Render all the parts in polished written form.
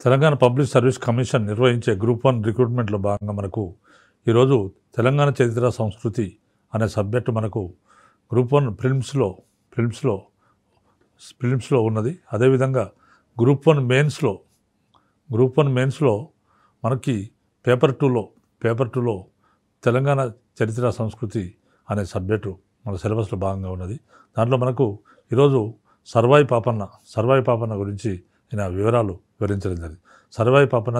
Telangana public service commission నిర్వహించే group 1 రిక్రూట్మెంట్లో భాగంగా మనకు ఈరోజు తెలంగాణ చరిత్ర సంస్కృతి అనే సబ్జెక్టు మనకు గ్రూప్ 1 ప్రిలిమ్స్లో ఉన్నది. అదేవిధంగా గ్రూప్ 1 మెయిన్స్లో మనకి పేపర్ టూలో తెలంగాణ చరిత్ర సంస్కృతి అనే సబ్జెక్టు మన సిలబస్లో భాగంగా ఉన్నది. దాంట్లో మనకు ఈరోజు సర్వాయి పాపన్న గురించి ఈయన వివరాలు వివరించడం జరిగింది. సర్వాయి పాపన్న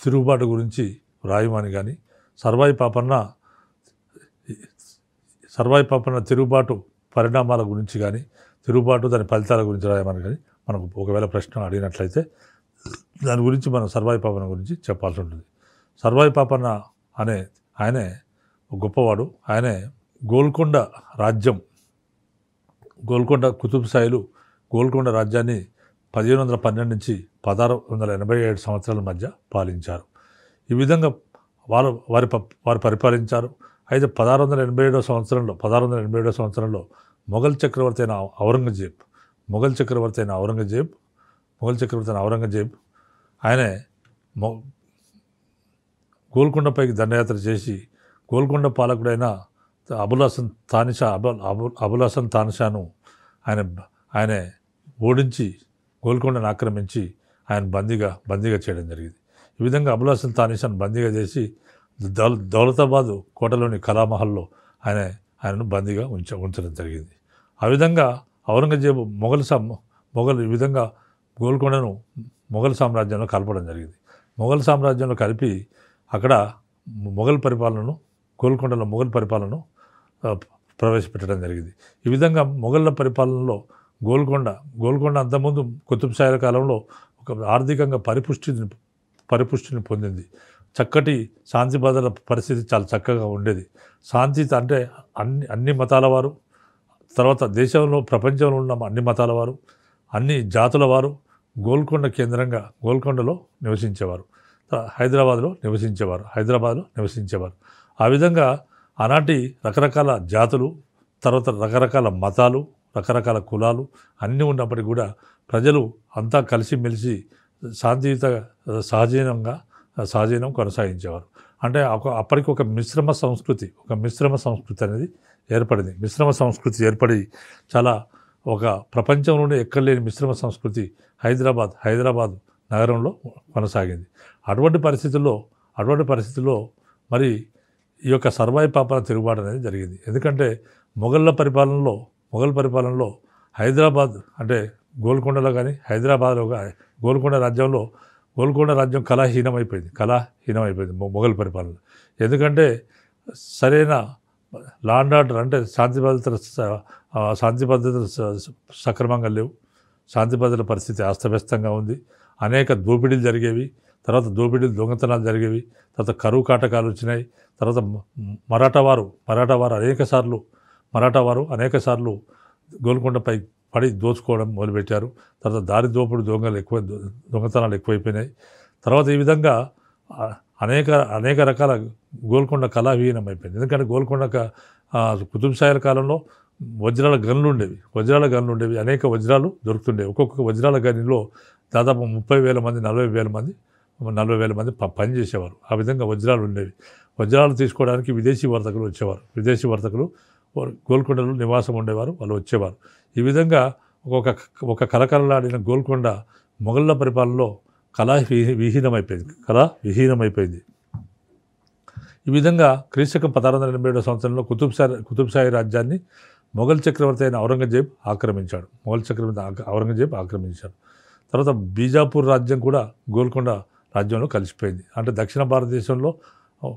తిరుగుబాటు గురించి రాయమని కానీ సర్వాయి పాపన్న తిరుగుబాటు పరిణామాల గురించి కానీ తిరుగుబాటు దాని ఫలితాల గురించి రాయమని కానీ మనకు ఒకవేళ ప్రశ్న అడిగినట్లయితే దాని గురించి మనం సర్వాయి పాపన్న గురించి చెప్పాల్సి ఉంటుంది. సర్వాయి పాపన్న ఆయనే గొప్పవాడు. ఆయనే గోల్కొండ కుతుబ్ షాహీలు గోల్కొండ రాజ్యాన్ని 1512 నుంచి 1687 సంవత్సరాల మధ్య పాలించారు. ఈ విధంగా వారు పరిపాలించారు. అయితే 1687 సంవత్సరంలో మొఘల్ చక్రవర్తి అయిన ఔరంగజేబ్ ఆయనే గోల్కొండపైకి దండయాత్ర చేసి గోల్కొండ పాలకుడైన అబుల్ హసన్ తాన్షాను ఆయన ఓడించి గోల్కొండను ఆక్రమించి ఆయన బందీగా చేయడం జరిగింది. ఈ విధంగా అబుల్ హసన్ తాన్షాను బందీగా చేసి దౌలతాబాద్ కోటలోని కళామహల్లో ఆయనను బందీగా ఉంచడం జరిగింది. ఆ విధంగా ఔరంగజేబు మొఘల్ ఈ విధంగా గోల్కొండను మొఘల్ సామ్రాజ్యంలో కలపడం జరిగింది. మొఘల్ సామ్రాజ్యంలో కలిపి అక్కడ గోల్కొండలో మొఘల్ పరిపాలనను ప్రవేశపెట్టడం జరిగింది. ఈ విధంగా మొఘళ్ళ పరిపాలనలో గోల్కొండ అంతకుముందు కుతుబ్ షాహీల కాలంలో ఒక ఆర్థికంగా పరిపుష్టిని పొందింది. చక్కటి శాంతి భద్రతల పరిస్థితి చాలా చక్కగా ఉండేది. శాంతి అంటే అన్ని మతాల వారు, తర్వాత ప్రపంచంలో ఉన్న అన్ని మతాల వారు, అన్ని జాతుల వారు గోల్కొండ కేంద్రంగా గోల్కొండలో నివసించేవారు. హైదరాబాద్లో నివసించేవారు. ఆ విధంగా ఆనాటి రకరకాల జాతులు, తర్వాత రకరకాల మతాలు, రకరకాల కులాలు అన్నీ ఉన్నప్పటికీ కూడా ప్రజలు అంతా కలిసిమెలిసి శాంతియుత సహజీవనం కొనసాగించేవారు. అంటే అప్పటికి ఒక మిశ్రమ సంస్కృతి అనేది ఏర్పడింది. మిశ్రమ సంస్కృతి ఏర్పడి చాలా ఒక ప్రపంచంలోనే ఎక్కడ లేని మిశ్రమ సంస్కృతి హైదరాబాద్ నగరంలో కొనసాగింది. అటువంటి పరిస్థితుల్లో మరి ఈ యొక్క సర్వాయి పాపన్న తిరుగుబాటు అనేది జరిగింది. ఎందుకంటే మొఘల్ పరిపాలనలో హైదరాబాద్ అంటే గోల్కొండలో కానీ హైదరాబాద్లో గోల్కొండ రాజ్యం కళాహీనమైపోయింది మొఘల్ పరిపాలన. ఎందుకంటే సరైన లాండ్ ఆర్డర్ అంటే శాంతి భద్రతలు సక్రమంగా లేవు. శాంతి భద్రతల పరిస్థితి అస్తవ్యస్తంగా ఉంది. అనేక దోపిడీలు జరిగేవి. తర్వాత దొంగతనాలు జరిగేవి. తర్వాత కరువు కాటకాలు వచ్చినాయి. తర్వాత మరాఠా వారు అనేక సార్లు గోల్కొండపై పడి దోచుకోవడం మొదలుపెట్టారు. తర్వాత దారి దోపుడు దొంగతనాలు ఎక్కువైపోయినాయి. తర్వాత ఈ విధంగా అనేక రకాల గోల్కొండ కళాహీనం అయిపోయింది. ఎందుకంటే గోల్కొండ కుతుబ్ షాహీల కాలంలో వజ్రాల గనులు ఉండేవి. అనేక వజ్రాలు దొరుకుతుండేవి. ఒక్కొక్క వజ్రాల గనిలో దాదాపు 30,000 మంది 40,000 మంది పనిచేసేవారు. ఆ విధంగా వజ్రాలు ఉండేవి. వజ్రాలు తీసుకోవడానికి విదేశీ వర్తకులు వచ్చేవారు. విదేశీ వర్తకులు గోల్కొండలో నివాసం ఉండేవారు, వాళ్ళు వచ్చేవారు. ఈ విధంగా ఒక కలకలలాడిన గోల్కొండ మొఘళ్ళ పరిపాలనలో కళావిహీనమైపోయింది. ఈ విధంగా క్రీస్తకం 1687 సంవత్సరంలో కుతుబ్ షాహీ రాజ్యాన్ని మొఘల్ చక్రవర్తి అయిన ఔరంగజేబ్ ఆక్రమించాడు. తర్వాత బీజాపూర్ రాజ్యం కూడా గోల్కొండ రాజ్యంలో కలిసిపోయింది. అంటే దక్షిణ భారతదేశంలో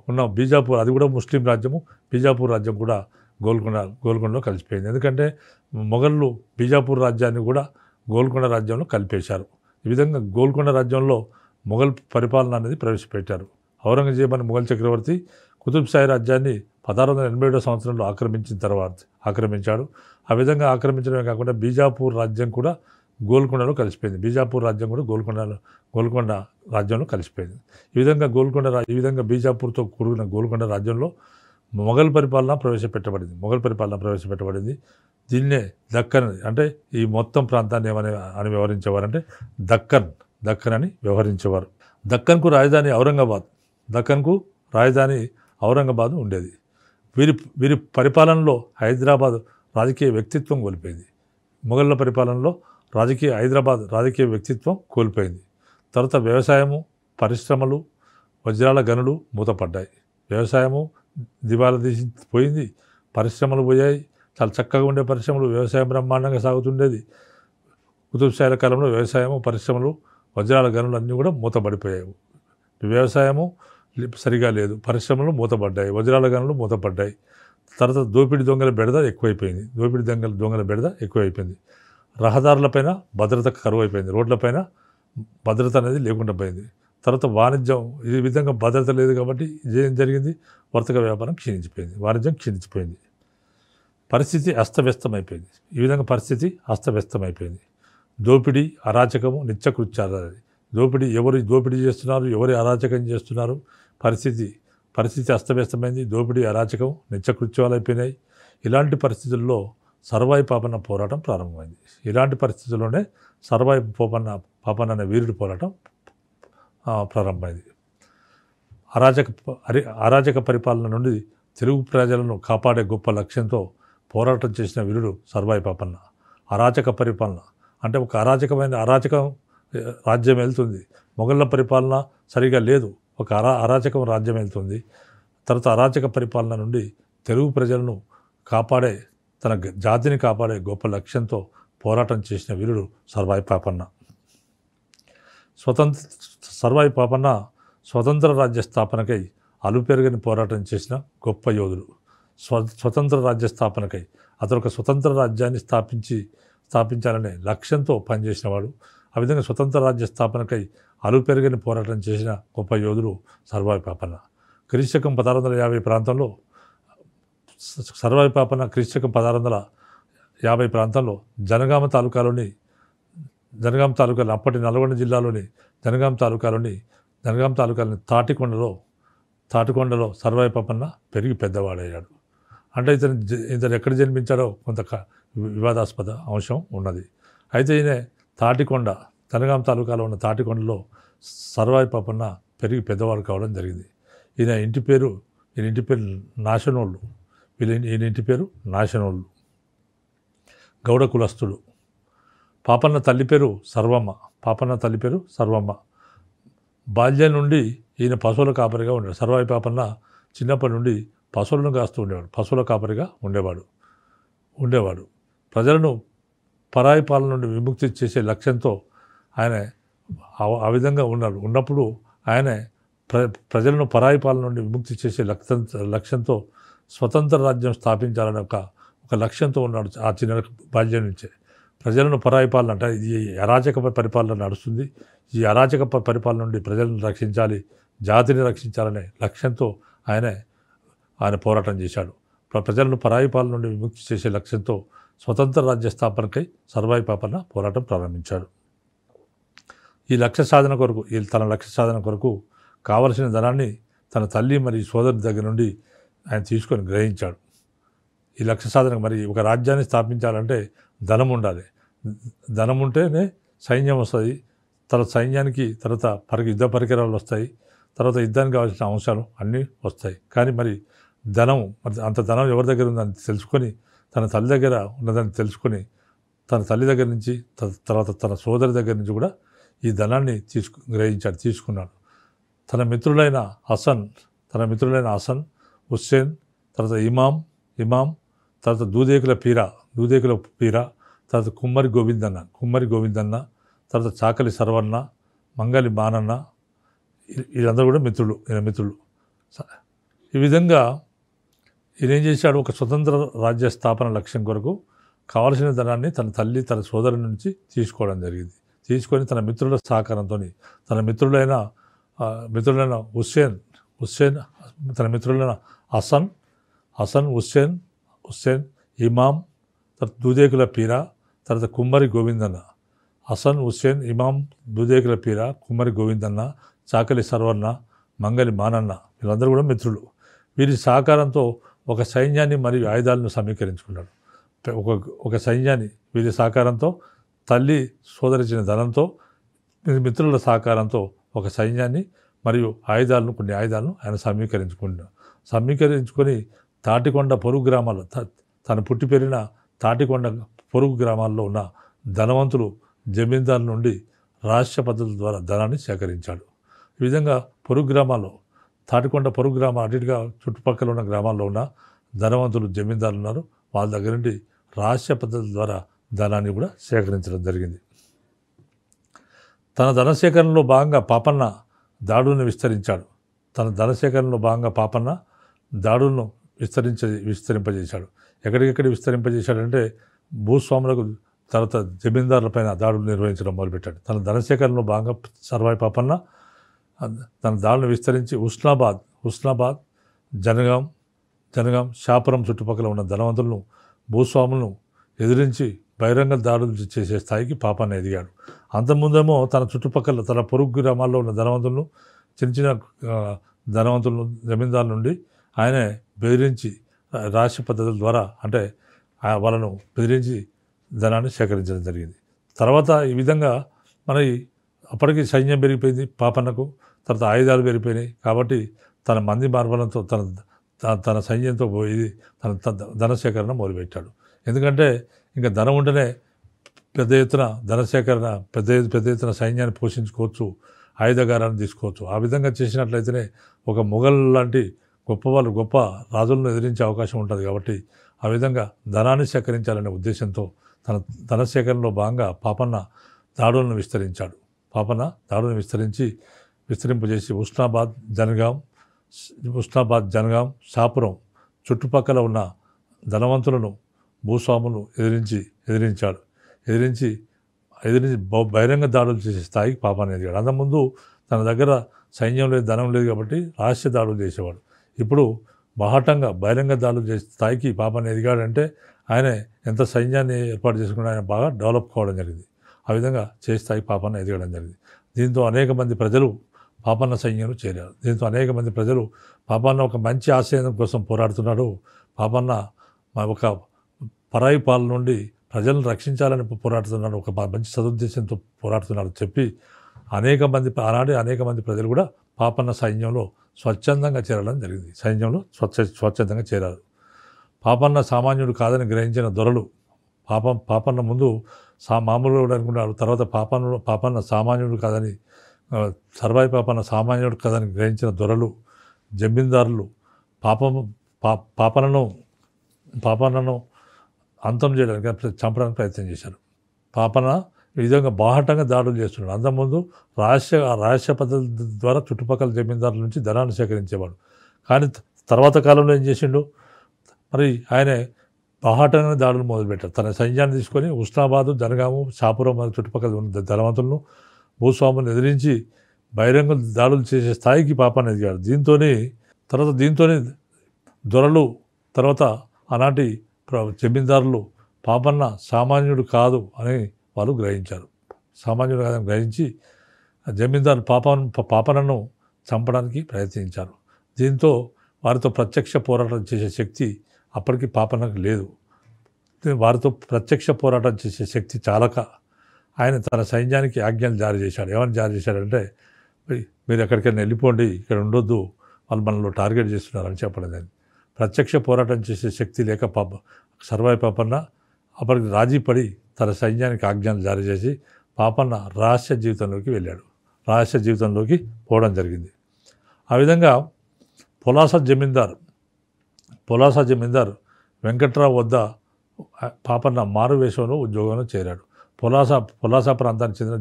ఉన్న బీజాపూర్, అది కూడా ముస్లిం రాజ్యము, బీజాపూర్ రాజ్యం కూడా గోల్కొండలో కలిసిపోయింది. ఎందుకంటే మొఘళ్ళు బీజాపూర్ రాజ్యాన్ని కూడా గోల్కొండ రాజ్యంలో కలిపేశారు. ఈ విధంగా గోల్కొండ రాజ్యంలో మొఘల్ పరిపాలన అనేది ప్రవేశపెట్టారు. ఔరంగజేబ్ అనే మొఘల్ చక్రవర్తి కుతుబ్ షాహీ రాజ్యాన్ని 1687 సంవత్సరంలో ఆక్రమించాడు. ఆ విధంగా ఆక్రమించడమే కాకుండా బీజాపూర్ రాజ్యం కూడా గోల్కొండలో కలిసిపోయింది. గోల్కొండ రాజ్యంలో కలిసిపోయింది. ఈ విధంగా బీజాపూర్తో కూడిన గోల్కొండ రాజ్యంలో మొఘల్ పరిపాలన ప్రవేశపెట్టబడింది. దీన్నే దక్కన్ అంటే ఈ మొత్తం ప్రాంతాన్ని అని వ్యవహరించేవారంటే దక్కన్ అని వ్యవహరించేవారు. దక్కన్కు రాజధాని ఔరంగాబాద్. దక్కన్కు రాజధాని ఔరంగాబాద్ ఉండేది. వీరి వీరి పరిపాలనలో హైదరాబాద్ రాజకీయ వ్యక్తిత్వం కోల్పోయింది. మొఘలుల పరిపాలనలో హైదరాబాద్ రాజకీయ వ్యక్తిత్వం కోల్పోయింది. తర్వాత వ్యవసాయము, పరిశ్రమలు, వజ్రాల గనులు మూతపడ్డాయి. వ్యవసాయము దివాలా తీసి పోయింది, పరిశ్రమలు పోయాయి. చాలా చక్కగా ఉండే పరిశ్రమలు, వ్యవసాయం బ్రహ్మాండంగా సాగుతుండేది. కుతుబ్ షాల కాలంలో వ్యవసాయము, పరిశ్రమలు, వజ్రాల గనులు అన్నీ కూడా మూతపడిపోయాయి. వ్యవసాయము సరిగా లేదు, పరిశ్రమలు మూతపడ్డాయి, వజ్రాల గనులు మూతపడ్డాయి. తర్వాత దోపిడీ దొంగల బెడద ఎక్కువైపోయింది. రహదారులపైన భద్రత కరువు అయిపోయింది, రోడ్లపైన భద్రత అనేది లేకుండా పోయింది. తర్వాత వాణిజ్యం, ఈ విధంగా భద్రత లేదు కాబట్టి ఏం జరిగింది, వర్తక వ్యాపారం క్షీణించిపోయింది, వాణిజ్యం క్షీణించిపోయింది. పరిస్థితి అస్తవ్యస్తమైపోయింది. ఈ విధంగా పరిస్థితి అస్తవ్యస్తమైపోయింది. దోపిడీ, అరాచకము, నిత్యకృత్యాలు. ఎవరు దోపిడీ చేస్తున్నారు, ఎవరు అరాచకం చేస్తున్నారు, పరిస్థితి అస్తవ్యస్తమైంది. దోపిడీ, అరాచకం, నిత్యకృత్యాలు అయిపోయినాయి. ఇలాంటి పరిస్థితుల్లో సర్వాయి పాపన్న పోరాటం ప్రారంభమైంది. ఇలాంటి పరిస్థితుల్లోనే సర్వాయి పాపన్న అనే వీరుడి పోరాటం ప్రారంభమైంది. అరాచక పరిపాలన నుండి తెలుగు ప్రజలను కాపాడే గొప్ప లక్ష్యంతో పోరాటం చేసిన వీరుడు సర్వాయి పాపన్న. అరాచక పరిపాలన అంటే ఒక అరాచకం రాజ్యం వెళ్తుంది. మొఘళ్ళ పరిపాలన సరిగా లేదు, ఒక అరాచకం రాజ్యం వెళ్తుంది. తర్వాత అరాచక పరిపాలన నుండి తెలుగు ప్రజలను కాపాడే, తన జాతిని కాపాడే గొప్ప లక్ష్యంతో పోరాటం చేసిన వీరుడు సర్వాయి పాపన్న. సర్వాయి పాపన్న స్వతంత్ర రాజ్య స్థాపనకై అలుపెరగని పోరాటం చేసిన గొప్ప యోధుడు. స్వతంత్ర రాజ్య స్థాపనకై అతను ఒక స్వతంత్ర రాజ్యాన్ని స్థాపించాలనే లక్ష్యంతో పనిచేసినవాడు. ఆ విధంగా స్వతంత్ర రాజ్య స్థాపనకై అలుపెరగని పోరాటం చేసిన గొప్ప యోధుడు సర్వాయి పాపన్న. క్రీస్తకం 1650 ప్రాంతంలో సర్వాయి పాపన్న క్రీస్తకం 1650 ప్రాంతంలో జనగామ తాలూకాలోని అప్పటి నల్గొండ జిల్లాలోని జనగామ తాలూకాలోని తాటికొండలో సర్వాయి పాపన్న పెరిగి పెద్దవాడయ్యాడు. అంటే ఇతను ఎక్కడ జన్మించాడో కొంత వివాదాస్పద అంశం ఉన్నది. అయితే ఈయన జనగామ తాలూకాలో ఉన్న తాటికొండలో సర్వాయి పాపన్న పెరిగి పెద్దవాడు కావడం జరిగింది. ఈయన ఇంటి పేరు నాశనోళ్ళు. ఈయన ఇంటి పేరు నాశనోళ్ళు. గౌడ కులస్తుడు. పాపన్న తల్లి పేరు సర్వమ్మ. బాల్యం నుండి ఈయన పశువుల కాపరిగా ఉండేవాడు. సర్వాయి పాపన్న చిన్నప్పటి నుండి పశువులను కాస్తూ ఉండేవాడు, పశువుల కాపరిగా ఉండేవాడు. ప్రజలను పరాయి పాలన నుండి విముక్తి చేసే లక్ష్యంతో ఆయన ఆ విధంగా ఉన్నప్పుడు ఆయన ప్రజలను పరాయి పాలన నుండి విముక్తి చేసే లక్ష్యంతో స్వతంత్ర రాజ్యం స్థాపించాలని ఒక లక్ష్యంతో ఉన్నాడు. ఆ చిన్న బాల్యం నుంచే ప్రజలను పరాయి పాలన అంటే ఈ అరాచక పరిపాలన నడుస్తుంది, ఈ అరాచక పరిపాలన నుండి ప్రజలను రక్షించాలి, జాతిని రక్షించాలనే లక్ష్యంతో ఆయన పోరాటం చేశాడు. ప్రజలను పరాయి పాలన నుండి విముక్తి చేసే లక్ష్యంతో స్వతంత్ర రాజ్య స్థాపనకై సర్వాయి పాపన్న పోరాటం ప్రారంభించాడు. తన లక్ష్య సాధన కొరకు కావలసిన ధనాన్ని తన తల్లి మరియు సోదరి దగ్గర నుండి ఆయన తీసుకొని గ్రహించాడు. ఈ లక్ష్య సాధనకు మరి ఒక రాజ్యాన్ని స్థాపించాలంటే ధనం ఉండాలి. ధనం ఉంటేనే సైన్యం వస్తుంది. తర్వాత సైన్యానికి యుద్ధ పరికరాలు వస్తాయి. తర్వాత యుద్ధానికి కావాల్సిన అంశాలు అన్నీ వస్తాయి. కానీ మరి అంత ధనం ఎవరి దగ్గర ఉందని తెలుసుకొని, తన తల్లి దగ్గర ఉన్నదని తెలుసుకొని, తన తల్లి దగ్గర నుంచి తర్వాత తన సోదరి దగ్గర నుంచి కూడా ఈ ధనాన్ని తీసుకున్నాడు. తన మిత్రులైన హసన్, హుస్సేన్, తర్వాత ఇమాం, తర్వాత దూదేకుల పీర, తర్వాత కుమ్మరి గోవిందన్న, తర్వాత చాకలి సర్వన్న, మంగలి మానన్న, వీళ్ళందరూ కూడా మిత్రులు. ఈ విధంగా ఈయన ఏం చేశాడు, ఒక స్వతంత్ర రాజ్య స్థాపన లక్ష్యం కొరకు కావలసిన ధనాన్ని తన తల్లి, తన సోదరు నుంచి తీసుకోవడం జరిగింది. తీసుకొని తన మిత్రుల సహకారంతో తన మిత్రులైన హుస్సేన్, తన మిత్రులైన హసన్, హుస్సేన్, ఇమాం, తర్వాత దూదేకుల పీర, తర్వాత కుమ్మరి గోవిందన్న. హసన్, హుస్సేన్, ఇమాం, దూదేకుల పీర, కుమ్మరి గోవిందన్న, చాకలి సర్వన్న, మంగలి మానన్న, వీళ్ళందరూ కూడా మిత్రులు. వీరి సహకారంతో ఒక సైన్యాన్ని మరియు ఆయుధాలను సమీకరించుకున్నాడు. ఒక ఒక సైన్యాన్ని వీరి సహకారంతో, తల్లి సోదరిచ్చిన ధనంతో, మిత్రుల సహకారంతో ఒక సైన్యాన్ని మరియు కొన్ని ఆయుధాలను ఆయన సమీకరించుకొని తాటికొండ పొరుగు గ్రామాల్లో తను పుట్టి పెరిగిన తాటికొండ పొరుగు గ్రామాల్లో ఉన్న ధనవంతులు జమీందారు నుండి రహస్య పద్ధతుల ద్వారా ధనాన్ని సేకరించాడు. ఈ విధంగా పొరుగు గ్రామాల్లో తాటికొండ పొరుగు గ్రామాలు అటుగా చుట్టుపక్కల ఉన్న గ్రామాల్లో ఉన్న ధనవంతులు జమీందారులు ఉన్నారు. వాళ్ళ దగ్గర నుండి రహస్య పద్ధతుల ద్వారా ధనాన్ని కూడా సేకరించడం జరిగింది. తన ధన సేకరణలో భాగంగా పాపన్న దాడులను విస్తరించాడు. దాడులను విస్తరింపజేశాడు. ఎక్కడికెక్కడ విస్తరింపజేశాడంటే భూస్వాములకు, తర్వాత జమీందారులపైన దాడులు నిర్వహించడం మొదలుపెట్టాడు. తన ధన సేకరణలో భాగంగా సర్వాయి పాపన్న తన దాడులను విస్తరించి హుస్నాబాద్, జనగాం, షాపురం చుట్టుపక్కల ఉన్న ధనవంతులను, భూస్వాములను ఎదిరించి బహిరంగ దాడులు చేసే స్థాయికి పాపన్న ఎదిగాడు. అంతకుముందేమో తన చుట్టుపక్కల తన పొరుగు గ్రామాల్లో ఉన్న ధనవంతులను, చిన్న ధనవంతులను, జమీందారుల నుండి ఆయనే బెదిరించి రహస్య పద్ధతుల ద్వారా అంటే వాళ్ళను బెదిరించి ధనాన్ని సేకరించడం జరిగింది. తర్వాత ఈ విధంగా అప్పటికి సైన్యం పెరిగిపోయింది పాపన్నకు, తర్వాత ఆయుధాలు పెరిగిపోయినాయి. కాబట్టి తన మంది మార్బలంతో తన సైన్యంతో పోయి తన ధన సేకరణ మొదలుపెట్టాడు. ఎందుకంటే ఇంకా ధనం ఉంటేనే పెద్ద ఎత్తున ధనసేకరణ, పెద్ద ఎత్తున సైన్యాన్ని పోషించుకోవచ్చు, ఆయుధగారాన్ని తీసుకోవచ్చు. ఆ విధంగా చేసినట్లయితేనే ఒక మొఘల్ లాంటి గొప్ప రాజులను ఎదిరించే అవకాశం ఉంటుంది. కాబట్టి ఆ విధంగా ధనాన్ని సేకరించాలనే ఉద్దేశంతో తన ధన సేకరణలో భాగంగా పాపన్న దాడులను విస్తరింపజేసి హుస్నాబాద్, జనగాం, షాపురం చుట్టుపక్కల ఉన్న ధనవంతులను, భూస్వాములను ఎదిరించాడు. ఎదిరించి బహిరంగ దాడులు చేసే స్థాయికి పాపన్న ఎదిగాడు. అంతకుముందు తన దగ్గర సైన్యం లేదు, ధనం లేదు కాబట్టి రహస్య దాడులు చేసేవాడు. ఇప్పుడు బాహటంగా బహిరంగ దాడులు చేసే స్థాయికి పాపన్న ఎదిగాడంటే ఆయన ఎంత సైన్యాన్ని ఏర్పాటు చేసుకుని ఆయన బాగా డెవలప్ కావడం జరిగింది. ఆ విధంగా చేసే స్థాయికి పాపన్న ఎదగడం జరిగింది. దీంతో అనేక మంది ప్రజలు పాపన్న సైన్యంలో చేరారు. పాపన్న ఒక మంచి ఆశయం కోసం పోరాడుతున్నాడు. పాపన్న ఒక పరాయి పాలన నుండి ప్రజలను రక్షించాలని పోరాడుతున్నాడు, ఒక మంచి సదుద్దేశంతో పోరాడుతున్నాడు చెప్పి అనేక మంది ప్రజలు కూడా పాపన్న సైన్యంలో స్వచ్ఛందంగా చేరడం జరిగింది. స్వచ్ఛందంగా చేరారు. పాపన్న సామాన్యుడు కాదని గ్రహించిన దొరలు పాపన్న ముందు మామూలుగా అనుకున్నారు. తర్వాత పాపన్న సామాన్యుడు కాదని, సర్వాయి పాపన్న సామాన్యుడు కాదని గ్రహించిన దొరలు, జమీందారులు పాపన్నను అంతం చేయడానికి, చంపడానికి ప్రయత్నం చేశారు. పాపన్న ఈ విధంగా బాహటంగా దాడులు చేస్తున్నాడు. అంతకుముందు రహస్య పద్ధతుల ద్వారా చుట్టుపక్కల జమీందారుల నుంచి ధనాన్ని సేకరించేవాడు. కానీ తర్వాత కాలంలో ఏం చేసిండు, మరి ఆయనే బాహటంగానే దాడులు మొదలుపెట్టారు. తన సైన్యాన్ని తీసుకొని హుస్నాబాదు, జనగాము, షాపురం మరియు చుట్టుపక్కల ఉన్న ధనవంతులను, భూస్వాములను ఎదిరించి బహిరంగ దాడులు చేసే స్థాయికి పాపన్న ఎదిగాడు. దీంతోనే దొరలు, తర్వాత ఆనాటి జమీందారులు పాపన్న సామాన్యుడు కాదు అని వాళ్ళు గ్రహించారు. సామాన్యుడు కాదని గ్రహించి జమీందారు పాపన్నను చంపడానికి ప్రయత్నించారు. దీంతో వారితో ప్రత్యక్ష పోరాటం చేసే శక్తి అప్పటికి పాపన్నకు లేదు. వారితో ప్రత్యక్ష పోరాటం చేసే శక్తి చాలక ఆయన తన సైన్యానికి ఆజ్ఞలు జారీ చేశాడు. ఏమని జారీ చేశాడంటే, మీరు ఎక్కడికైనా వెళ్ళిపోండి, ఇక్కడ ఉండొద్దు, వాళ్ళు మనలో టార్గెట్ చేస్తున్నారని చెప్పడం. ప్రత్యక్ష పోరాటం చేసే శక్తి లేక సర్వాయి పాపన్న అప్పటికి రాజీ పడి తన సైన్యానికి ఆజ్ఞలు జారీ చేసి పాపన్న రహస్య జీవితంలోకి పోవడం జరిగింది. ఆ విధంగా పొలాస జమీందార్ వెంకట్రావు వద్ద పాపన్న మారువేషంలో ఉద్యోగంలో చేరాడు. పొలాస ప్రాంతానికి చెందిన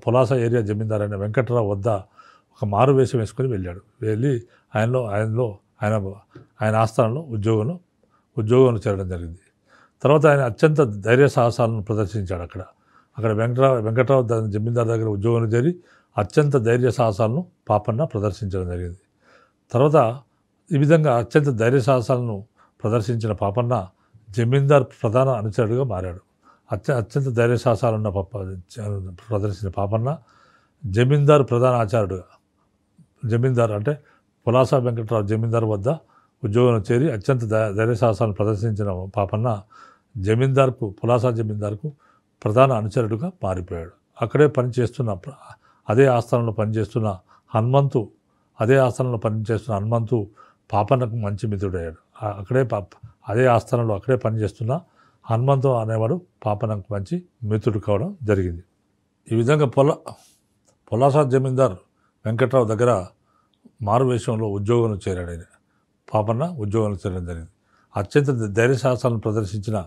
పొలాస ఏరియా జమీందారైన వెంకట్రావు వద్ద ఒక మారువేషం వేసుకొని వెళ్ళి ఆయన ఆస్థానంలో ఉద్యోగంలో చేరడం జరిగింది. తర్వాత ఆయన అత్యంత ధైర్య సాహసాలను ప్రదర్శించాడు. అక్కడ వెంకట్రావు జమీందార్ దగ్గర ఉద్యోగంలో చేరి అత్యంత ధైర్య సాహసాలను పాపన్న ప్రదర్శించడం జరిగింది. తర్వాత ఈ విధంగా అత్యంత ధైర్య సాహసాలను ప్రదర్శించిన పాపన్న జమీందార్ ప్రధాన అనుచరుడిగా మారాడు. అత్యంత ధైర్య సాహసాలున్న ప్రదర్శించిన పాపన్న జమీందార్ ప్రధాన ఆచార్యుడుగా, జమీందార్ అంటే పులాస వెంకట్రావు జమీందార్ వద్ద ఉద్యోగంలో చేరి అత్యంత ధైర్యసాహసాలను ప్రదర్శించిన పాపన్న జమీందార్కు పులాసా జమీందార్కు ప్రధాన అనుచరుడుగా మారిపోయాడు. అక్కడే పనిచేస్తున్న అదే ఆస్థానంలో పనిచేస్తున్న హనుమంతు పాపన్నకు మంచి మిత్రుడయ్యాడు. అదే ఆస్థానంలో అక్కడే పనిచేస్తున్న హనుమంతు అనేవాడు పాపన్నకు మంచి మిత్రుడు కావడం జరిగింది. ఈ విధంగా పులాసా జమీందార్ వెంకట్రావు దగ్గర మారువేషంలో ఉద్యోగంలో చేరాడు. ఆయన పాపన్న ఉద్యోగంలో చేరడం జరిగింది. అత్యంత ధైర్యసాహసాలను ప్రదర్శించిన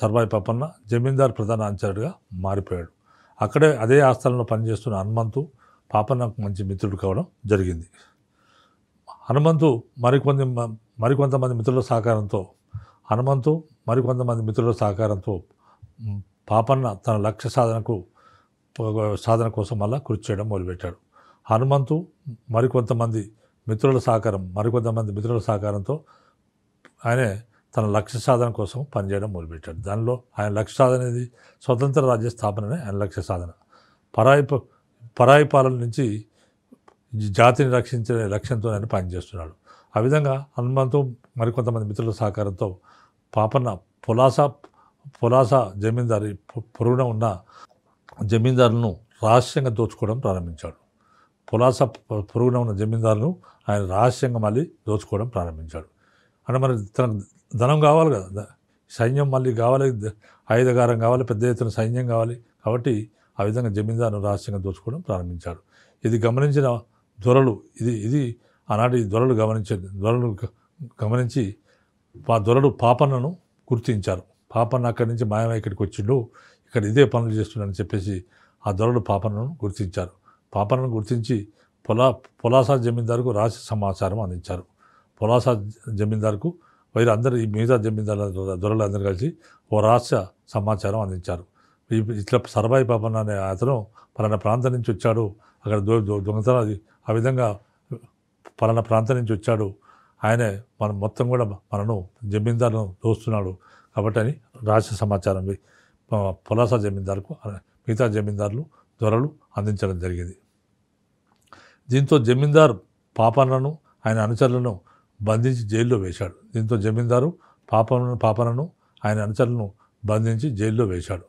సర్వాయి పాపన్న జమీందార్ ప్రధాన అనుచరుడిగా మారిపోయాడు. అదే ఆస్థానంలో పనిచేస్తున్న హనుమంతు పాపన్నకు మంచి మిత్రుడు కావడం జరిగింది. హనుమంతు మరికొంతమంది మిత్రుల సహకారంతో పాపన్న తన లక్ష్య సాధన కోసం మళ్ళా కృషి చేయడం మొదలుపెట్టాడు. హనుమంతు మరికొంతమంది మిత్రుల సహకారంతో ఆయనే తన లక్ష్య సాధన కోసం పనిచేయడం మొదలుపెట్టాడు. దానిలో ఆయన లక్ష్య సాధన అనేది స్వతంత్ర రాజ్య స్థాపననే ఆయన లక్ష్య సాధన. పరాయి పాలన నుంచి జాతిని రక్షించే లక్ష్యంతో ఆయన పనిచేస్తున్నాడు. ఆ విధంగా హనుమంతు మరికొంతమంది మిత్రుల సహకారంతో పాపన్న పులాసా జమీందారి పొరుగున ఉన్న జమీందారులను రహస్యంగా దోచుకోవడం ప్రారంభించాడు. పులాసా పొరుగున ఉన్న జమీందారులను ఆయన రహస్యంగా మళ్ళీ దోచుకోవడం ప్రారంభించాడు. అంటే మరి తనకు ధనం కావాలి కదా, సైన్యం మళ్ళీ కావాలి, ఆయుధగారం కావాలి, పెద్ద ఎత్తున సైన్యం కావాలి. కాబట్టి ఆ విధంగా జమీందారును రహస్యంగా దోచుకోవడం ప్రారంభించాడు. ఇది గమనించిన దొరలు ఆనాటి దొరలు గమనించి దొరలు పాపన్నను గుర్తించారు. పాపన్న అక్కడి నుంచి మాయమై ఇక్కడికి వచ్చిండు, ఇక్కడ ఇదే పనులు చేస్తున్నాడని చెప్పేసి ఆ దొరలు పాపన్నను గుర్తించారు. పాపన్నను గుర్తించి పులాసా జమీందారుకు రహస్య సమాచారం అందించారు. పులాసా జమీందారుకు ఈ మిగతా దొరలందరూ కలిసి ఓ రహస్య సమాచారం అందించారు. ఇట్లా సర్వాయి పాపన్న అనే అతను పలానా ప్రాంతం నుంచి వచ్చాడు, అక్కడ దొంగతనం ఆ విధంగా పలానా ప్రాంతం నుంచి వచ్చాడు, ఆయనే మొత్తం కూడా మనను జమీందారును దోస్తున్నాడు కాబట్టి అని రహస్య సమాచారం పులాసా జమీందారుకు మిగతా దొరలు అందించడం జరిగింది. దీంతో జమీందారు పాపన్నను ఆయన అనుచరులను బంధించి జైల్లో వేశాడు.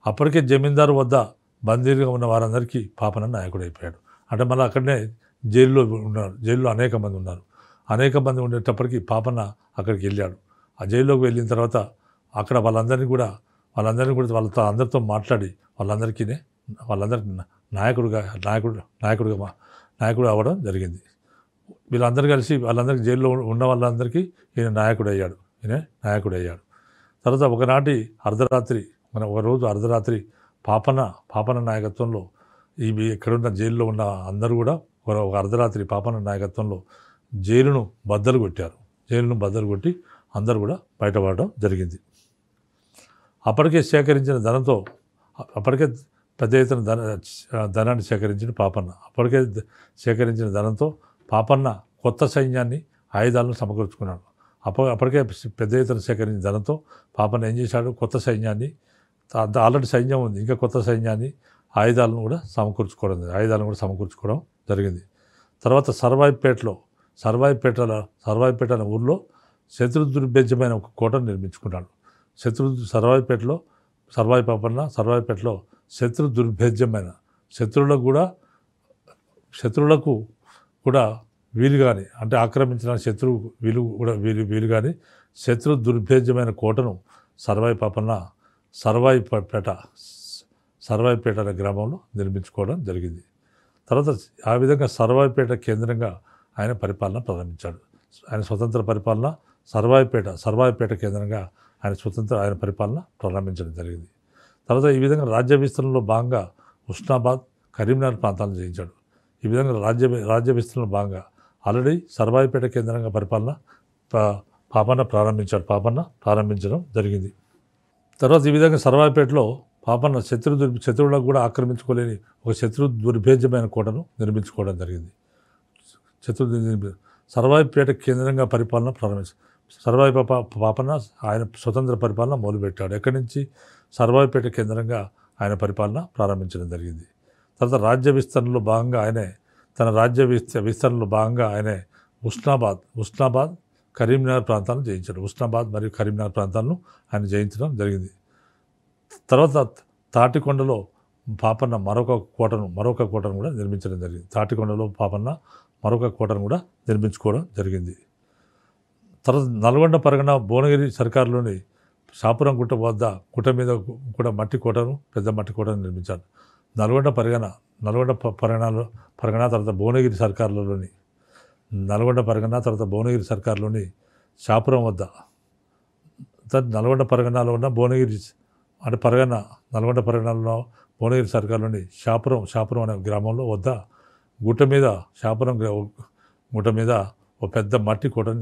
అప్పటికే జమీందారు వద్ద బందీగా ఉన్న వారందరికీ పాపన్న నాయకుడైపోయాడు. అంటే మళ్ళీ అక్కడనే జైల్లో ఉన్నారు. జైల్లో అనేక మంది ఉన్నారు. అనేక మంది ఉండేటప్పటికీ పాపన్న అక్కడికి వెళ్ళాడు. ఆ జైల్లోకి వెళ్ళిన తర్వాత అక్కడ వాళ్ళందరినీ కూడా వాళ్ళతో అందరితో మాట్లాడి వాళ్ళందరికీ నాయకుడు అవ్వడం జరిగింది. వీళ్ళందరూ కలిసి వాళ్ళందరికీ జైల్లో ఉన్న వాళ్ళందరికీ ఈయన నాయకుడు అయ్యాడు. తర్వాత ఒకరోజు అర్ధరాత్రి పాపన్న నాయకత్వంలో ఇక్కడున్న జైల్లో ఉన్న అందరూ కూడా ఒక అర్ధరాత్రి పాపన్న నాయకత్వంలో జైలును బద్దలు కొట్టి అందరూ కూడా బయటపడడం జరిగింది. అప్పటికే పెద్ద ఎత్తున ధనాన్ని సేకరించిన పాపన్న కొత్త సైన్యాన్ని ఆయుధాలను సమకూర్చుకున్నాడు. అప్పటికే పెద్ద ఎత్తున సేకరించిన ధనంతో పాపన్న ఏం చేశాడు, కొత్త సైన్యాన్ని, ఆల్రెడీ సైన్యం ఉంది, ఇంకా కొత్త సైన్యాన్ని ఆయుధాలను కూడా సమకూర్చుకోవడం జరిగింది. తర్వాత సర్వాయిపేట అనే ఊళ్ళో శత్రు దుర్భేద్యమైన ఒక కోటను నిర్మించుకున్నాడు. సర్వాయిపేటలో శత్రు దుర్భేద్యమైన శత్రువులకు కూడా వీలు కానీ, అంటే ఆక్రమించిన శత్రువు వీలు కానీ శత్రు దుర్భేద్యమైన కోటను సర్వాయిపేట అనే గ్రామంలో నిర్మించుకోవడం జరిగింది. తర్వాత ఆ విధంగా సర్వాయిపేట కేంద్రంగా ఆయన పరిపాలన ప్రారంభించాడు. ఆయన స్వతంత్ర పరిపాలన సర్వాయిపేట కేంద్రంగా ఆయన పరిపాలన ప్రారంభించడం జరిగింది. తర్వాత ఈ విధంగా రాజ్య విస్తరణలో భాగంగా ఉస్నాబాద్, కరీంనగర్ ప్రాంతాలను జయించాడు. ఈ విధంగా రాజ్య విస్తరణలో భాగంగా ఆల్రెడీ సర్వాయిపేట కేంద్రంగా పరిపాలన పాపన్న ప్రారంభించడం జరిగింది. తర్వాత ఈ విధంగా సర్వాయిపేటలో పాపన్న శత్రువులకు కూడా ఆక్రమించుకోలేని ఒక దుర్భేద్యమైన కోటను నిర్మించుకోవడం జరిగింది. సర్వాయిపేట కేంద్రంగా పరిపాలన ప్రారంభించారు. పాపన్న ఆయన స్వతంత్ర పరిపాలన మొదలుపెట్టాడు. ఎక్కడి నుంచి? సర్వాయిపేట కేంద్రంగా ఆయన పరిపాలన ప్రారంభించడం జరిగింది. తర్వాత రాజ్య విస్తరణలో భాగంగా ఆయనే ఉస్నాబాద్ కరీంనగర్ ప్రాంతాలను జయించాడు. ఉస్నాబాద్ మరియు కరీంనగర్ ప్రాంతాలను ఆయన జయించడం జరిగింది. తర్వాత తాటికొండలో పాపన్న మరొక కోటను కూడా నిర్మించడం జరిగింది. తాటికొండలో పాపన్న మరొక కోటను కూడా నిర్మించుకోవడం జరిగింది. తర్వాత నల్గొండ పరగణ భువనగిరి సర్కారులోని షాపురం గుట్ట మీద కూడా పెద్ద మట్టి కోటను నిర్మించారు. నల్గొండ పరగణ తర్వాత భువనగిరి సర్కారులోని షాపురం వద్ద నల్గొండ పరగణలో ఉన్న భువనగిరి అంటే నల్గొండ పరగణలో భువనగిరి సర్కారులోని షాపురం అనే గ్రామంలో వద్ద షాపురం గుట్ట మీద ఒక పెద్ద మట్టి కోటను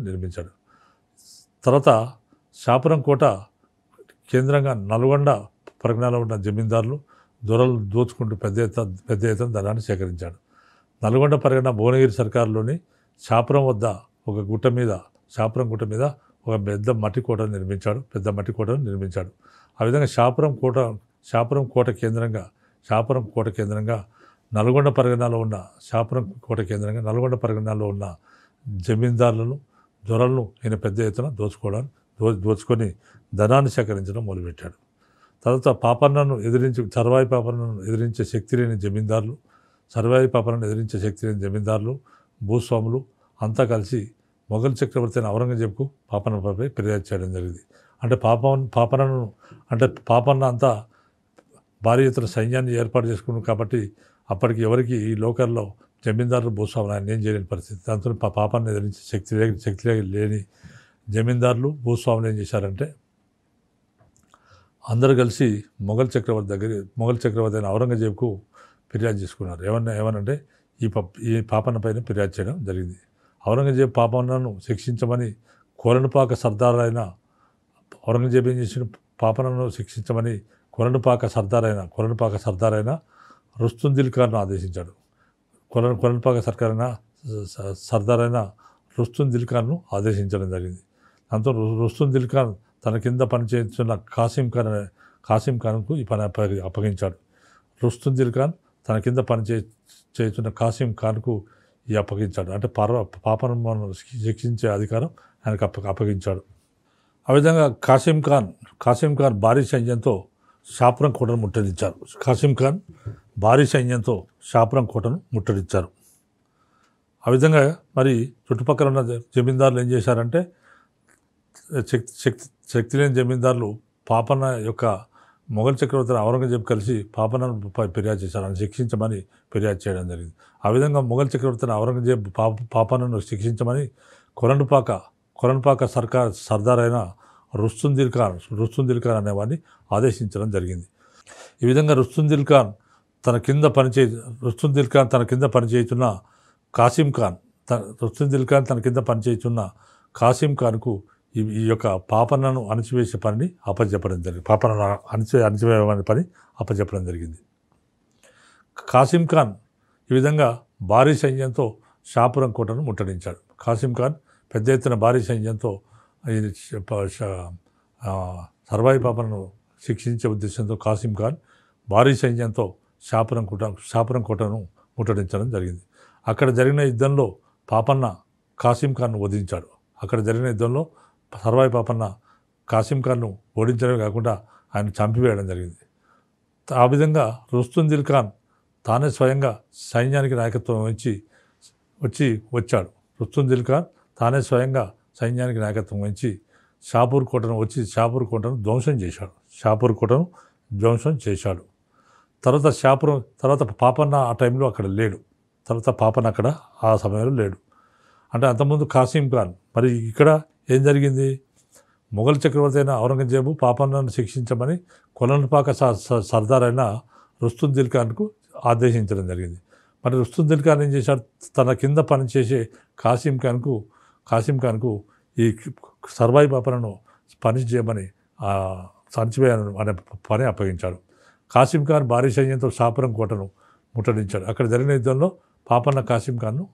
నిర్మించాడు. తర్వాత షాపురం కోట కేంద్రంగా నల్గొండ పరగణలో ఉన్న జమీందారులు దొరలు దోచుకుంటూ పెద్ద ఎత్తున ధనాన్ని సేకరించాడు. నల్గొండ పరగణ భువనగిరి సర్కారులోని షాపురం గుట్ట మీద ఒక పెద్ద మట్టి కోటను నిర్మించాడు. ఆ విధంగా షాపురం కోట కేంద్రంగా నల్గొండ పరగణలో ఉన్న జమీందారులను దొరలను ఈయన పెద్ద ఎత్తున దోచుకొని ధనాన్ని సేకరించడం మొదలుపెట్టాడు. తర్వాత సర్వాయి పాపన్నను ఎదిరించే శక్తి లేని జమీందారులు భూస్వాములు అంతా కలిసి మొఘల్ చక్రవర్తి అయిన ఔరంగజేబుకు పాపన్నపై ఫిర్యాదు చేయడం జరిగింది. అంటే పాపన్న అంతా భారీ ఎత్తున సైన్యాన్ని ఏర్పాటు చేసుకున్నాడు. కాబట్టి అప్పటికి ఎవరికి ఈ లోకల్లో జమీందారులు భూస్వాములు ఆయన ఏం చేయలేని పరిస్థితి. దాంతో పాపాన్ని ఎదిరించే శక్తి లేని జమీందారులు భూస్వాములు ఏం చేశారంటే అందరూ కలిసి మొఘల్ చక్రవర్తి అయిన ఔరంగజేబుకు ఫిర్యాదు చేసుకున్నారు. ఏమనంటే ఈ పాపన్న పైన ఫిర్యాదు చేయడం జరిగింది. ఔరంగజేబు పాపన్నను శిక్షించమని కోరణపాక సర్దారైన ఔరంగజేబు ఏం చేసిన పాపన్నను శిక్షించమని కోరణపాక సర్దారైన రుస్తుందిల్ ఖాన్ను ఆదేశించాడు. కోరణపాక సర్దారైన రుస్తుందిల్ ఖాన్ను ఆదేశించడం జరిగింది. దాంతో రుస్తుందిల్ ఖాన్ తన కింద పనిచేస్తున్న కాసిం ఖాన్కు ఈ పని అప్పగించాడు. రుస్తుందిల్ ఖాన్ తన కింద పనిచేస్తున్న కాసిం ఖాన్కు అప్పగించాడు. అంటే పాపను శిక్షించే అధికారం ఆయనకు అప్పగించాడు. ఆ విధంగా కాసిం ఖాన్ భారీ సైన్యంతో షాపురం కోటను ముట్టడించారు. ఆ విధంగా మరి చుట్టుపక్కల ఉన్న జమీందారులు ఏం చేశారంటే శక్తి లేని జమీందారులు పాపన్న యొక్క మొఘల్ చక్రవర్తి ఔరంగజేబు కలిసి పాపన్నపై ఫిర్యాదు చేశారు. ఆయన శిక్షించమని ఫిర్యాదు చేయడం జరిగింది. ఆ విధంగా మొఘల్ చక్రవర్తి ఔరంగజేబు పాపన్నను శిక్షించమని కొరణపాక సర్దారైన రుస్తుందిల్ ఖాన్ అనేవాడిని ఆదేశించడం జరిగింది. ఈ విధంగా రుస్తుందిల్ ఖాన్ తన కింద పనిచేస్తున్న కాసిం ఖాన్కు ఈ యొక్క పాపన్నను అణచివేసే పనిని అప్పచెప్పడం జరిగింది. కాసిం ఖాన్ ఈ విధంగా భారీ సైన్యంతో షాపురం కోటను ముట్టడించాడు. కాసిం ఖాన్ పెద్ద ఎత్తున భారీ సైన్యంతో సర్వాయి పాపన్నను శిక్షించే ఉద్దేశంతో కాసిం ఖాన్ భారీ సైన్యంతో షాపురం కోటను ముట్టడించడం జరిగింది. అక్కడ జరిగిన యుద్ధంలో పాపన్న కాసిం ఖాన్ను వధించాడు. సర్వాయి పాపన్న కాసిం ఖాన్ను ఓడించడమే కాకుండా ఆయన చంపివేయడం జరిగింది. ఆ విధంగా రుస్తుందిల్ ఖాన్ తానే స్వయంగా సైన్యానికి నాయకత్వం వచ్చాడు. రుస్తుందిల్ ఖాన్ తానే స్వయంగా సైన్యానికి నాయకత్వం వహించి షాపూర్ కోటను ధ్వంసం చేశాడు. తర్వాత పాపన్న ఆ టైంలో అక్కడ లేడు. ఆ సమయంలో లేడు. అంటే అంతకుముందు కాసిం ఖాన్. మరి ఇక్కడ ఏం జరిగింది? మొఘల్ చక్రవర్తి అయిన ఔరంగజేబు పాపన్నను శిక్షించమని కొలన్పాక సర్దారైన రుస్తుందిల్ ఖాన్కు ఆదేశించడం జరిగింది. మరి రుస్తుందిల్ ఖాన్ ఏం చేశాడు? తన కింద పనిచేసే కాసిం ఖాన్కు ఈ సర్వాయి పాపన్నను పని చేయమని సంచివేయను అనే పని అప్పగించాడు. కాసిం ఖాన్ భారీ సైన్యంతో షాపురం కోటను ముట్టడించాడు. అక్కడ జరిగిన యుద్ధంలో పాపన్న కాసిం ఖాన్ను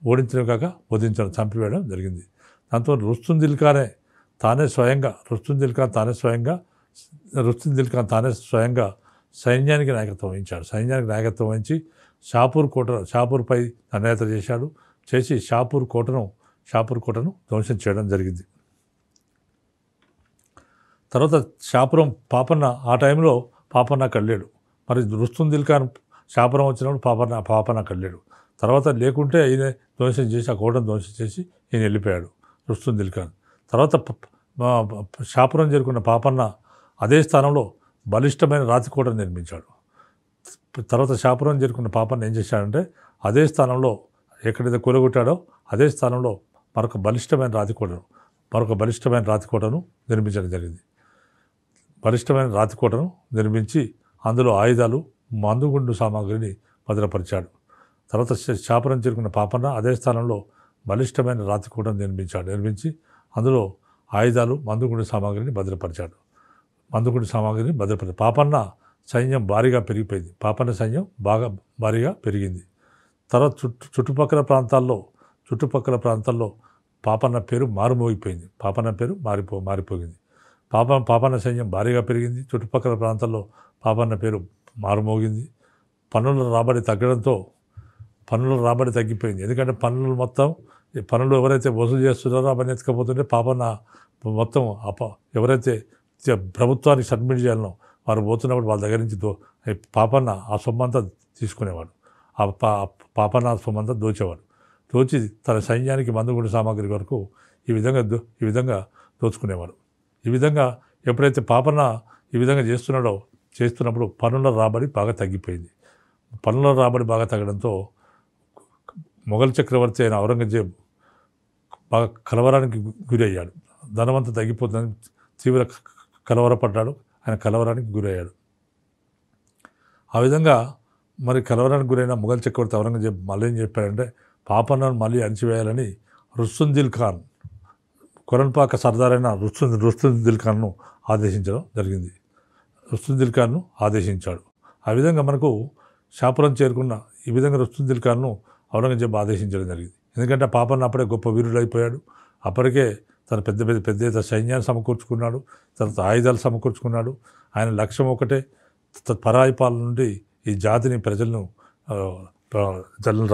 ఓడించడం కాక చంపివేయడం జరిగింది. దాంతో రుస్తుందిల్ ఖాన్ తానే స్వయంగా సైన్యానికి నాయకత్వం వహించాడు. షాపూర్పై దండయాత్ర చేసి షాపూర్ కోటను ధ్వంసం చేయడం జరిగింది. తర్వాత షాపురం పాపన్న ఆ టైంలో పాపన్న అక్కడ లేడు. మరి రుస్తుం దిల్ ఖాన్ షాపురం వచ్చినప్పుడు పాపన్న అక్కడ లేడు. తర్వాత లేకుంటే ఈయన ధ్వంసం చేసి ఆ కోటను ధ్వంసం చేసి ఈయన వెళ్ళిపోయాడు రుస్తుం దిల్ ఖాన్. తర్వాత షాపురం చేరుకున్న పాపన్న అదే స్థానంలో బలిష్టమైన రాతికోటను నిర్మించాడు. తర్వాత షాపురం చేరుకున్న పాపన్న ఏం చేశాడంటే అదే స్థానంలో ఎక్కడైతే కూలగొట్టాడో అదే స్థానంలో మరొక బలిష్టమైన రాతికోటను నిర్మించడం జరిగింది. బలిష్టమైన రాతికోటను నిర్మించి అందులో ఆయుధాలు, మందుగుండు సామాగ్రిని భద్రపరిచాడు. తర్వాత షాపురం చేరుకున్న పాపన్న అదే స్థానంలో బలిష్టమైన రాతికోటను నిర్మించి అందులో ఆయుధాలు, మందుగుండు సామాగ్రిని భద్రపరిచాడు. పాపన్న సైన్యం భారీగా పెరిగిపోయింది. భారీగా పెరిగింది. తర్వాత చుట్టుపక్కల ప్రాంతాల్లో పాపన్న పేరు మారిపోయింది. పాపన్న సైన్యం భారీగా పెరిగింది. చుట్టుపక్కల ప్రాంతాల్లో పాపన్న పేరు మారుమోగింది. పన్నుల రాబడి తగ్గిపోయింది. ఎందుకంటే పన్నులు ఎవరైతే వసూలు చేస్తున్నారో అవన్నీ ఎత్తుకపోతుంటే పాపన్న మొత్తం ఎవరైతే ప్రభుత్వానికి సబ్మిట్ చేయాలనో వారు పోతున్నప్పుడు వాళ్ళ దగ్గర నుంచి పాపన్న ఆ సొమ్మంతా తీసుకునేవాడు. పాపన్న ఆ సొమ్మంతా దోచి తన సైన్యానికి మందుగుండు సామాగ్రి వరకు ఈ విధంగా దోచుకునేవాడు. ఈ విధంగా ఎప్పుడైతే పాపన్న ఈ విధంగా చేస్తున్నప్పుడు పన్నుల రాబడి బాగా తగ్గిపోయింది. పన్నుల రాబడి బాగా తగ్గడంతో మొఘల్ చక్రవర్తి అయిన ఔరంగజేబ్ బాగా కలవరానికి గురయ్యాడు. ధనవంతా తగ్గిపోతుందని తీవ్ర కలవరపడ్డాడు. ఆయన కలవరానికి గురయ్యాడు. ఆ విధంగా మరి కలవరానికి గురైన మొఘల్ చక్రవర్తి ఔరంగజేబ్ మళ్ళీ ఏం చెప్పాడంటే పాపన్నను మళ్ళీ అణిచివేయాలని రుస్తుం దిల్ ఖాన్ కొరన్పాక సర్దారైన రుస్తుం దిల్ ఖాన్ను ఆదేశించాడు. ఆ విధంగా మనకు షాపురం చేరుకున్న ఈ విధంగా రుస్తుం దిల్ ఖాన్ను ఔరంగజేబ్ ఆదేశించడం జరిగింది. ఎందుకంటే పాపన్న అప్పుడే గొప్ప వీరుడైపోయాడు. అప్పటికే తన పెద్ద సైన్యాన్ని సమకూర్చుకున్నాడు. తర్వాత ఆయుధాలు సమకూర్చుకున్నాడు. ఆయన లక్ష్యం ఒకటే, పరాయి పాలన నుండి ఈ జాతిని ప్రజలను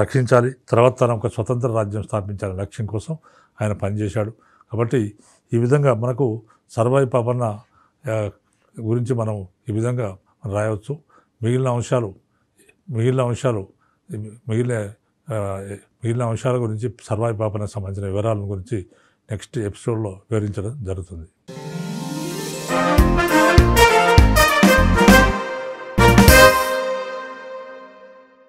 రక్షించాలి. తర్వాత తన ఒక స్వతంత్ర రాజ్యం స్థాపించాలనే లక్ష్యం కోసం ఆయన పనిచేశాడు. కాబట్టి ఈ విధంగా మనకు సర్వాయి పాపన్న గురించి మనం ఈ విధంగా రాయవచ్చు. మిగిలిన అంశాల గురించి సర్వాయి పాపన్నకు సంబంధించిన వివరాల గురించి నెక్స్ట్ ఎపిసోడ్లో వివరించడం జరుగుతుంది.